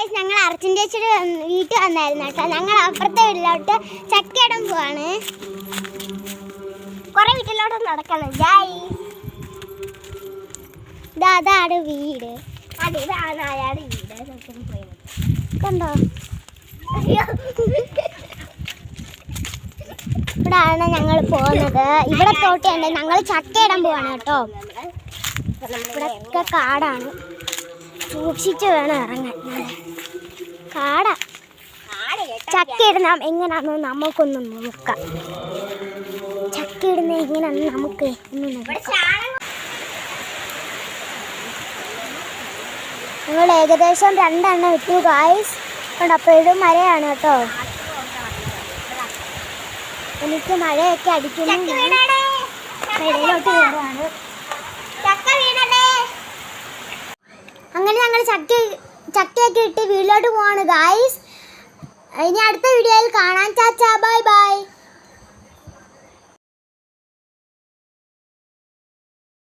Guys ഞങ്ങൾ അർച്ചൻ ചേച്ചിയുടെ വീട്ടിൽ വന്നായിരുന്നു കേട്ടോ. ഞങ്ങൾ അപ്പുറത്തെ വീട്ടിലോട്ട് ചക്കയിടാൻ പോവാണ്. കുറെ വീട്ടിലോട്ട് നടക്കണം. അതാണ് വീട്. ഇതാണ് അയാളുടെ വീട്. കണ്ടോ ഇവിടാണ് ഞങ്ങൾ പോകുന്നത്. ഇവിടെ തോട്ടിയുണ്ട്. ഞങ്ങൾ ചക്കയിടാൻ പോവാണ് കേട്ടോ. ഇവിടെയൊക്കെ കാടാണ്. സൂക്ഷിച്ച് വേണം ഇറങ്ങാൻ. കാടാ. ചക്ക ഇടുന്ന എങ്ങനെയാണെന്ന് നമുക്കൊന്ന് നോക്കാം. ചക്ക ഇടുന്ന എങ്ങനെയാണെന്ന് നമുക്ക് ഒന്ന് നോക്കാം. ഞങ്ങൾ ഏകദേശം 2 എണ്ണം ഇട്ടു ഗായ്സ്. അപ്പോൾ ഇത് മഴയാണ് കേട്ടോ. എനിക്ക് മഴയൊക്കെ അടിക്കുന്നു. ഇടയിലോട്ട് കയറുകയാണ്. അങ്ങനെ ഞങ്ങൾ ചക്കയൊക്കെ ഇട്ട് വീട്ടിലോട്ട് പോവാണ് ഗായ്സ്. ഇനി അടുത്ത വീഡിയോയിൽ കാണാൻ. ചാച്ചാ.